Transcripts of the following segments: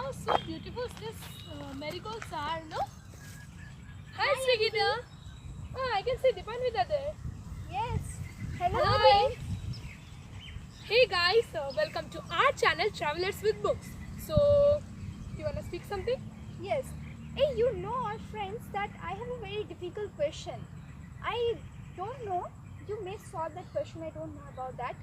How so beautiful this marigolds are, no? Hi, SREEGITA. Oh, I can see DEEPANWITA there. Yes. Hello. Hi. Hey guys, welcome to our channel Travelers with Books. So, you wanna speak something? Yes. Hey, you know, our friends, that I have a very difficult question. I don't know. You may solve that question. I don't know about that.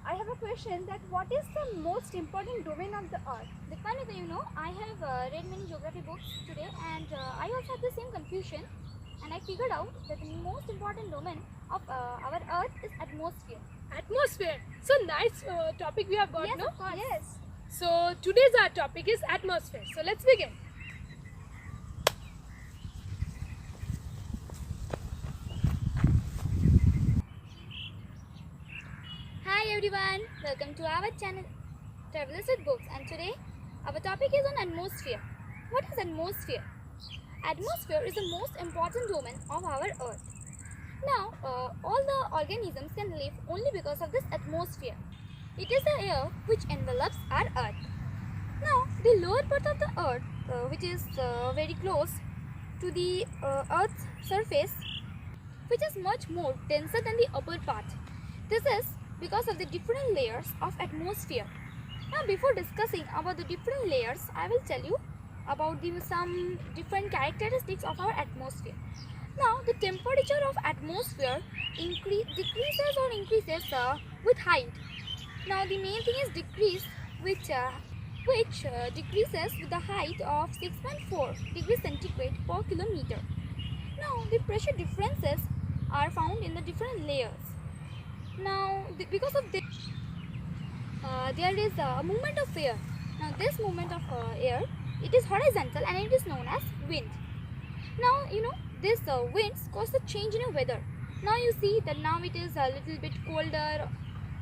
I have a question that what is the most important domain of the earth? DEEPANWITA, you know, I have read many geography books today, and I also have the same confusion, and I figured out that the most important domain of our earth is atmosphere. Atmosphere. So nice topic we have got, Yes, no? of course. Yes. So today's our topic is atmosphere. So let's begin. Hi everyone, welcome to our channel Travelers with Books, and today our topic is on atmosphere. What is atmosphere? Atmosphere is the most important domain of our earth. Now, all the organisms can live only because of this atmosphere. It is the air which envelops our earth. Now, the lower part of the earth, which is very close to the earth's surface, which is much more denser than the upper part. This is because of the different layers of atmosphere. Now, before discussing about the different layers, I will tell you about some different characteristics of our atmosphere. Now, the temperature of atmosphere decreases or increases with height. Now, the main thing is decrease, which decreases with the height of 6.4 degrees centigrade per kilometer. Now, the pressure differences are found in the different layers. Now, because of this, there is a movement of air. Now, this movement of air, it is horizontal and it is known as wind. Now, you know, this winds cause the change in the weather. Now you see that now it is a little bit colder,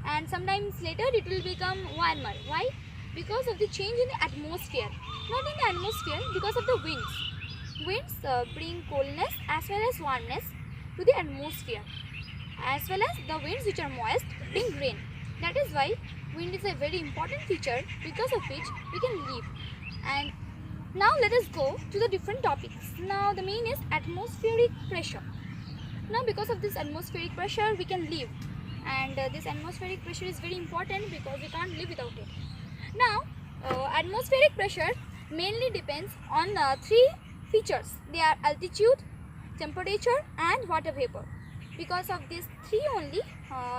and sometimes later it will become warmer. Why? Because of the change in the atmosphere. Not in the atmosphere, because of the winds. Winds bring coldness as well as warmness to the atmosphere, as well as the winds which are moist bring rain. That is why wind is a very important feature because of which we can live. And now let us go to the different topics. Now the main is atmospheric pressure. Now because of this atmospheric pressure we can live, and this atmospheric pressure is very important because we can't live without it. Now atmospheric pressure mainly depends on three features. They are altitude, temperature and water vapor. Because of these three only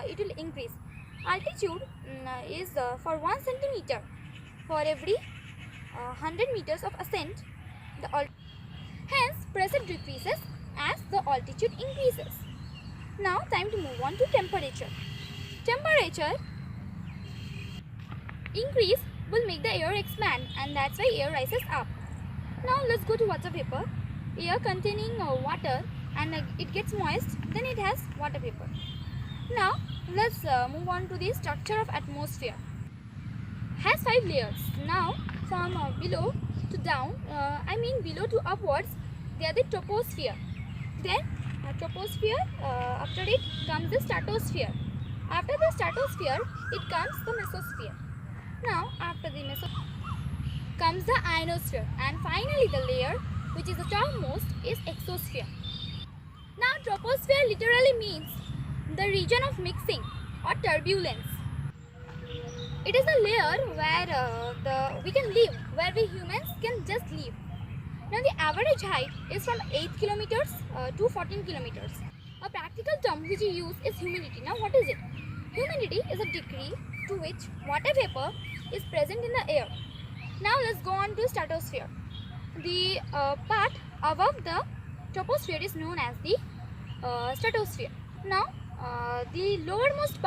it will increase. Altitude is for 1 centimeter for every 100 meters of ascent. Hence pressure decreases as the altitude increases. Now time to move on to temperature. Temperature increase will make the air expand, and that's why air rises up. Now let's go to water vapor. Air containing water and it gets moist, then it has water vapor. Now let's move on to the structure of atmosphere. Has 5 layers. Now from below to down, below to upwards, they are the troposphere. Then troposphere, after it comes the stratosphere. After the stratosphere it comes the mesosphere. Now after the mesosphere comes the ionosphere, and finally the layer which is the topmost is exosphere. Now troposphere literally means the region of mixing or turbulence. It is a layer where we can live, where we humans can just live. Now the average height is from 8 kilometers to 14 kilometers. A practical term which we use is humidity. Now what is it? Humidity is a degree to which water vapor is present in the air. Now let's go on to stratosphere. The part above the troposphere is known as the stratosphere. Now the lowermost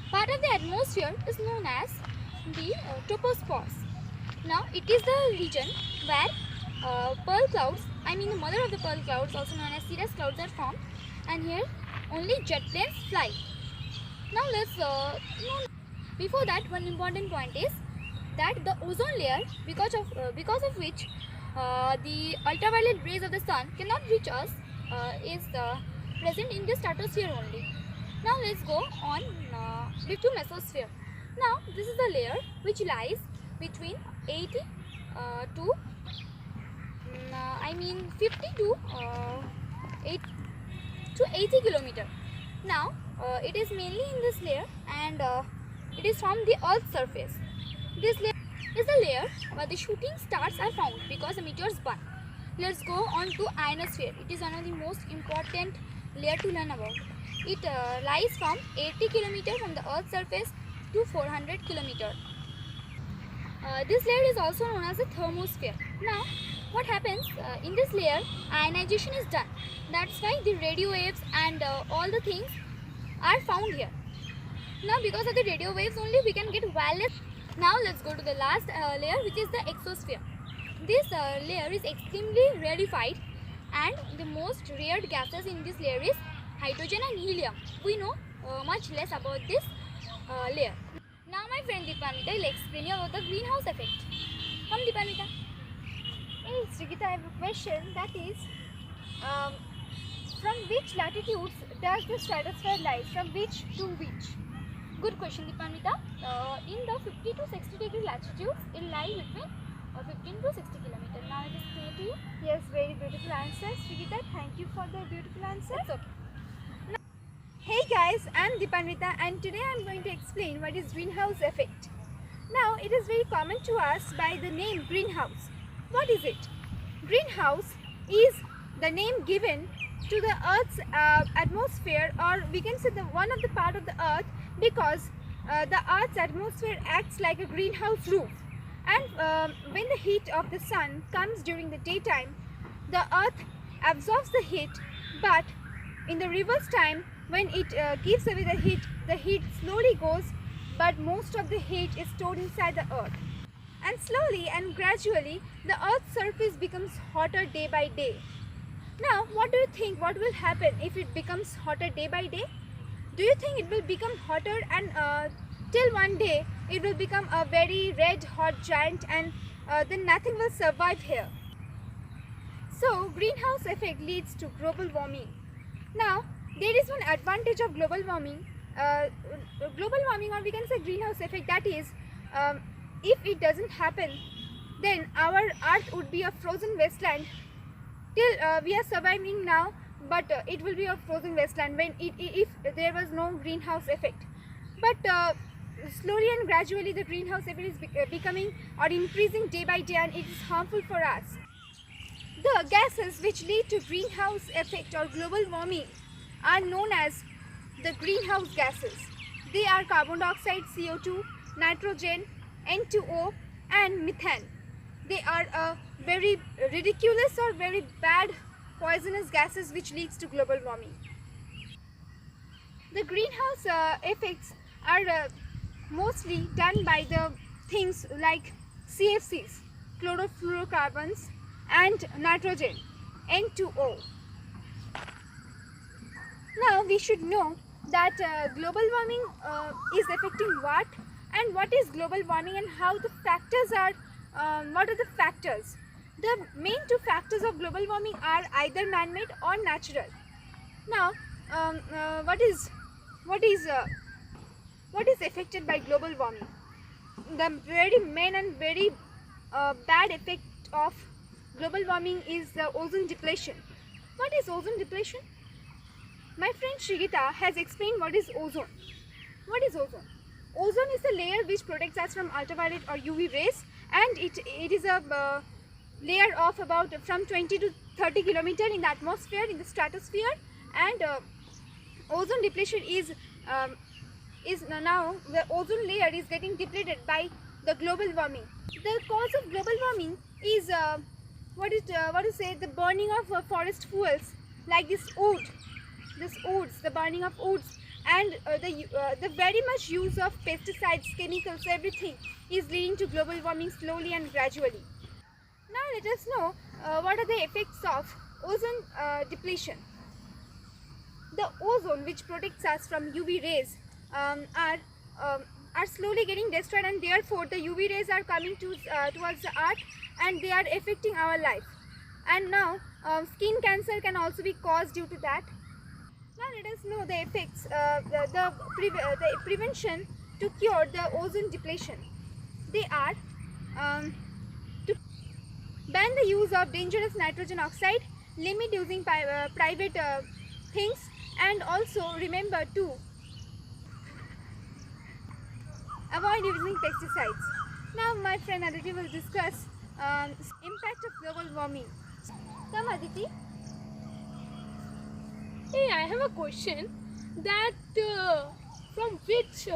part of the atmosphere is known as the troposphere. Now it is the region where pearl clouds, the mother of the pearl clouds, also known as cirrus clouds, are formed, and here only jet planes fly. Now let's before that, one important point is that the ozone layer, because of which the ultraviolet rays of the sun cannot reach us, is present in the stratosphere only. Now let's go on to mesosphere. Now this is the layer which lies between 80 to 50 to 8 to 80 kilometer. Now it is mainly in this layer, and it is from the Earth's surface. This layer is a layer where the shooting stars are found because the meteors burn. Let's go on to Ionosphere. It is one of the most important layer to learn about. It lies from 80 km from the Earth's surface to 400 km. This layer is also known as the thermosphere. Now, what happens in this layer? Ionization is done. That's why the radio waves and all the things are found here. Now, because of the radio waves only, we can get wireless. Now, let's go to the last layer, which is the exosphere. This layer is extremely rarefied, and the most rare gases in this layer is hydrogen and helium. We know much less about this layer. Now my friend DEEPANWITA will explain you about the greenhouse effect. Come DEEPANWITA. Hey SREEGITA, I have a question, that is, from which latitudes does the stratosphere lie? From which to which? Good question DEEPANWITA. In the 50 to 60 degree latitudes, it lies between 15 to 60 kilometers. Now it is clear to you? Yes, very beautiful answer SREEGITA. Thank you for the beautiful answer. It's okay. Hey guys, I'm DEEPANWITA, and today I'm going to explain what is greenhouse effect. Now, it is very common to us by the name greenhouse. What is it? Greenhouse is the name given to the Earth's atmosphere, or we can say the one of the part of the Earth, because the Earth's atmosphere acts like a greenhouse roof. And when the heat of the sun comes during the daytime, the Earth absorbs the heat, but in the reverse time, when it gives away the heat slowly goes, but most of the heat is stored inside the Earth. And slowly and gradually, the Earth's surface becomes hotter day by day. Now, what do you think? What will happen if it becomes hotter day by day? Do you think it will become hotter, and till one day it will become a very red hot giant, and then nothing will survive here? So, greenhouse effect leads to global warming. Now, there is one advantage of global warming, or we can say greenhouse effect, that is, if it doesn't happen, then our Earth would be a frozen wasteland till we are surviving now, but it will be a frozen wasteland if there was no greenhouse effect. But slowly and gradually the greenhouse effect is becoming or increasing day by day, and it is harmful for us. The gases which lead to greenhouse effect or global warming are known as the greenhouse gases. They are carbon dioxide, CO2, nitrogen, N2O, and methane. They are very ridiculous or very bad poisonous gases which leads to global warming. The greenhouse effects are mostly done by the things like CFCs, chlorofluorocarbons, and nitrogen, N2O. Now we should know that global warming is affecting what, and what is global warming, and how the factors are, what are the factors. The main two factors of global warming are either man-made or natural. Now what is affected by global warming? The very main and very bad effect of global warming is the ozone depletion. What is ozone depletion? My friend SREEGITA has explained what is ozone. What is ozone? Ozone is the layer which protects us from ultraviolet or UV rays, and it is a layer of about from 20 to 30 kilometer in the atmosphere, in the stratosphere, and ozone depletion is now the ozone layer is getting depleted by the global warming. The cause of global warming is the burning of forest fuels like this woods, the burning of woods, and the very much use of pesticides, chemicals, everything is leading to global warming slowly and gradually. Now let us know what are the effects of ozone depletion. The ozone which protects us from UV rays are slowly getting destroyed, and therefore the UV rays are coming towards the earth, and they are affecting our life. And now skin cancer can also be caused due to that. Now let us know the effects, the prevention to cure the ozone depletion. They are to ban the use of dangerous nitrogen oxide, limit using private things, and also remember to avoid using pesticides. Now my friend Aditi will discuss impact of global warming. Come Aditi. Hey, I have a question that from which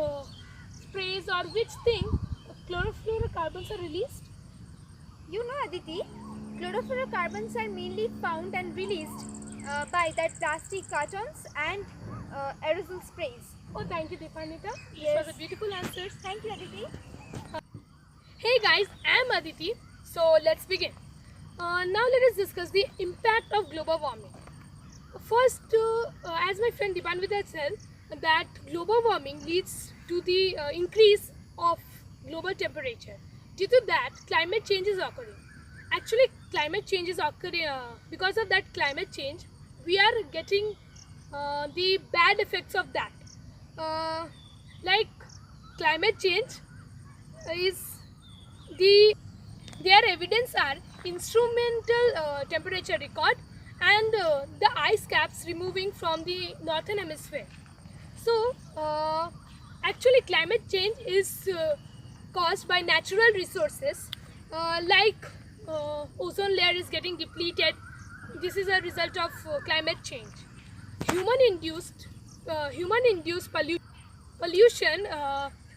sprays or which thing chlorofluorocarbons are released? You know Aditi, chlorofluorocarbons are mainly found and released by that plastic cartons and aerosol sprays. Oh, thank you, Deepanwita. This Yes. was a beautiful answer. Thank you Aditi. Hey guys, I'm Aditi. So let's begin. Now let us discuss the impact of global warming. First, as my friend Deepanwita said, that global warming leads to the increase of global temperature. Due to that, climate change is occurring. Actually, climate change is occurring because of that climate change. We are getting the bad effects of that. Like climate change is their evidence are instrumental temperature record and the ice caps removing from the northern hemisphere. So actually climate change is caused by natural resources like ozone layer is getting depleted. This is a result of climate change. Human induced pollution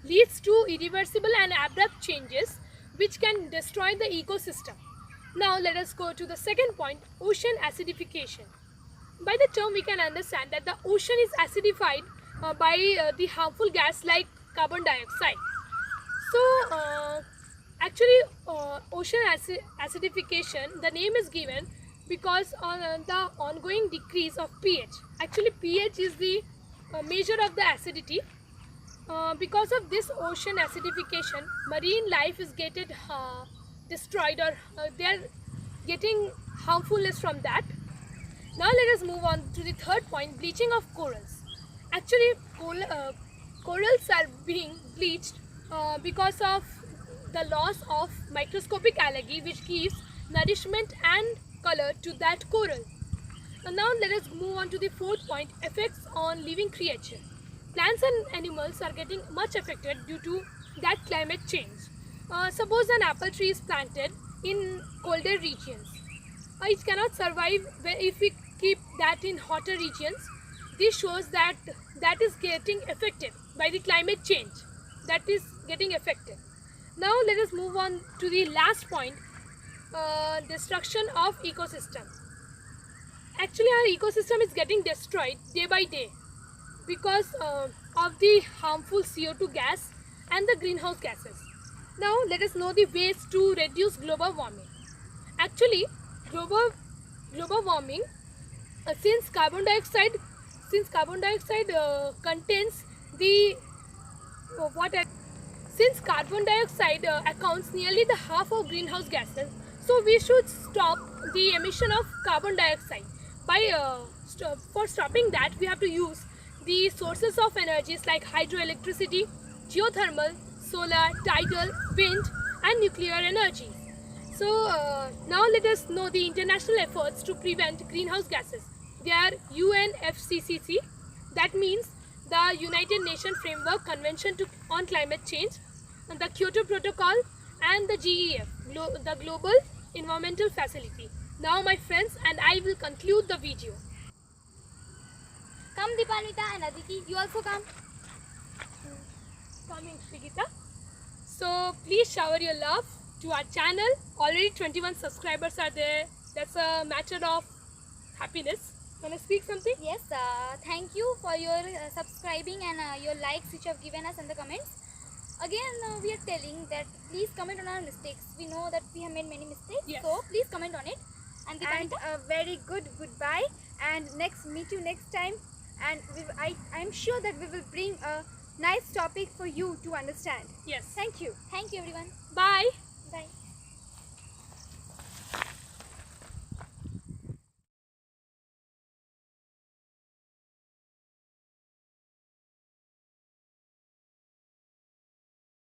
leads to irreversible and abrupt changes which can destroy the ecosystem. Now let us go to the second point, ocean acidification. By the term we can understand that the ocean is acidified by the harmful gas like carbon dioxide. So actually ocean acidification, the name is given because on the ongoing decrease of pH. Actually pH is the measure of the acidity. Because of this ocean acidification, marine life is getting destroyed or they are getting harmfulness from that. Now let us move on to the third point, bleaching of corals. Actually corals are being bleached because of the loss of microscopic algae which gives nourishment and color to that coral. Now let us move on to the fourth point, effects on living creatures. Plants and animals are getting much affected due to that climate change. Suppose an apple tree is planted in colder regions. It cannot survive if we keep that in hotter regions. This shows that that is getting affected by the climate change. That is getting affected. Now let us move on to the last point, destruction of ecosystem. Actually our ecosystem is getting destroyed day by day because of the harmful CO2 gas and the greenhouse gases. Now let us know the ways to reduce global warming. Actually global warming, since carbon dioxide contains the since carbon dioxide accounts nearly the half of greenhouse gases, so we should stop the emission of carbon dioxide. For stopping that, we have to use the sources of energies like hydroelectricity, geothermal, solar, tidal, wind and nuclear energy. So now let us know the international efforts to prevent greenhouse gases. They are UNFCCC, that means the United Nations Framework Convention on Climate Change, and the Kyoto Protocol and the GEF, the Global Environmental Facility. Now my friends, and I will conclude the video. Come Deepanwita and Aditi, you also come. Coming SREEGITA. So please shower your love to our channel. Already 21 subscribers are there. That's a matter of happiness. Can I speak something? Yes, thank you for your subscribing and your likes which you have given us in the comments. Again, we are telling that please comment on our mistakes. We know that we have made many mistakes, Yes. so please comment on it. And And Deepanwita, a very good goodbye, and meet you next time, and I'm sure that we will bring a nice topic for you to understand. Yes. Thank you. thank you everyone. Bye. Bye.